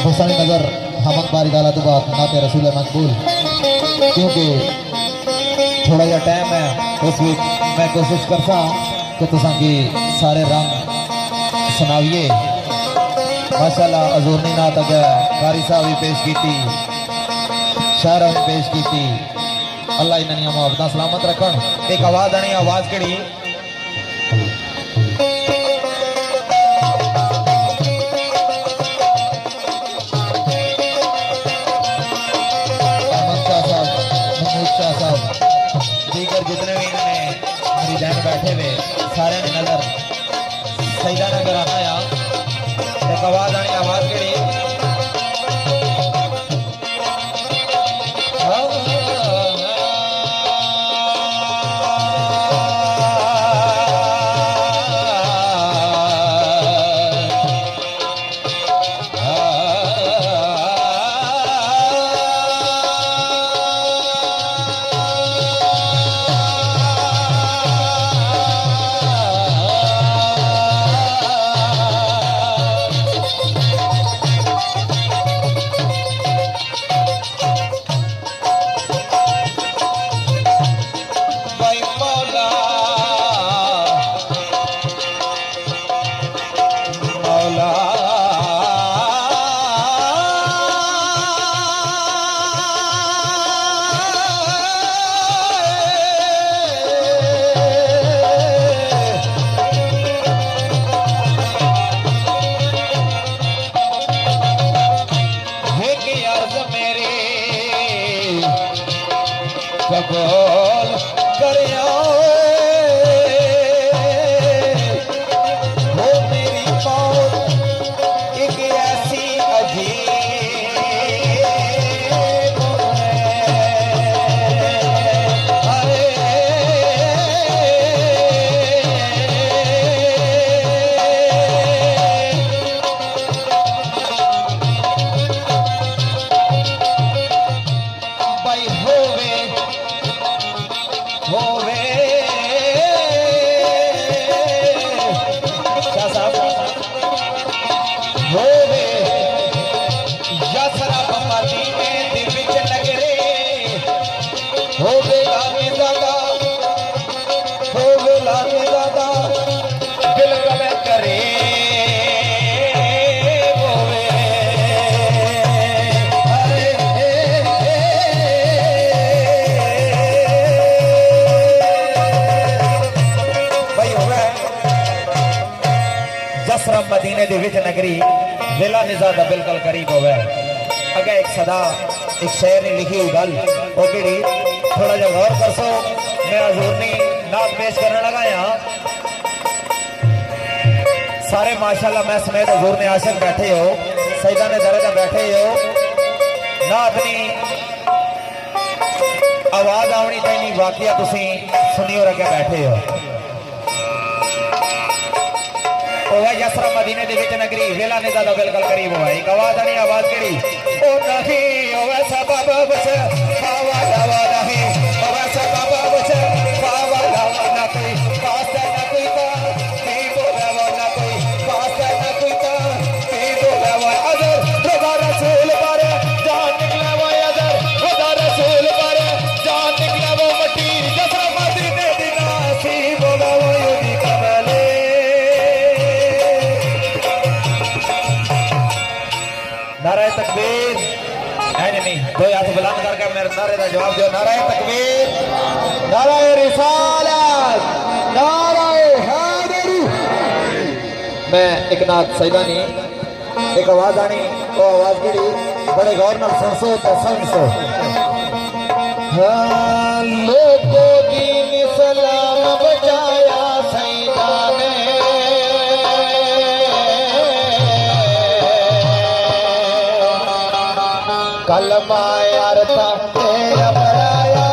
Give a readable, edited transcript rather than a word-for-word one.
हुसैन नजर हमन बारी डाला तो बात नाते रसूल मकबूल, क्योंकि थोड़ा जा टाइम है उस वीक मैं कोशिश करता कि तुसा की सारे रंग सुनाइए। माशाल्लाह हजूरनी नात अगर कारी साहब भी पेश की, शायरा भी पेश की। अल्लाह इन्होंने मोहब्बत सलामत रखन। एक आवाज आनी, आवाज केड़ी दीगर जितने भी इन्होंने मेरी जहन बैठे हुए सारे ने नजर सईदा नगर आना या एक आवाज आनी, आवाज केड़ी कबूल करिया हो मेरी मौत एक ऐसी अजीब मदीने दे विच नगरी जिला निज़ादा बिल्कुल करीब होवे। अगे एक सदा एक शेर ने लिखी हुई गल वो केड़ी थोड़ा जा गौर कर सो। मैं हजूरनी नात पेश करने लगा यहाँ सारे माशाल्लाह मैं समेत हजूर ने आशिक बैठे हो, सईदा ने दरजा बैठे हो, नात नी आवाज आवनी चाहिए, वाकया तुसी सुनी और अगे बैठे हो। यसरा मदीने दे विच नगरी वेला निज़ादा बिल्कुल करीब हुआ। एक आवाज आनी, आवाज केड़ी ओ नहीं ओवे सबब बस खावा दावा नहीं ओवे सबब बस खावा दावा ना कोई पास ना कोई का की बोले वो ना कोई पास ना कोई का की बोले वो अदर खुदा रसूल पर जान निकला वो अदर खुदा रसूल पर जान निकला वो मटी यसरा मदीने दी नसीब बोले वो यूदी कमले। नारे तकबीर नहीं दो हाथ बुलंद करके मेरे नारे का जवाब दो। नारे तकबीर, नारे रिसालत, नारे हैदरी। मैं एक नात सईदा नी एक आवाज आनी वो आवाज की बड़े गौर नाल सुन सो तो समझ सो। हाँ लोगों दीन सलाम बचाया सईदा ने कलमा यार था तेरा बराया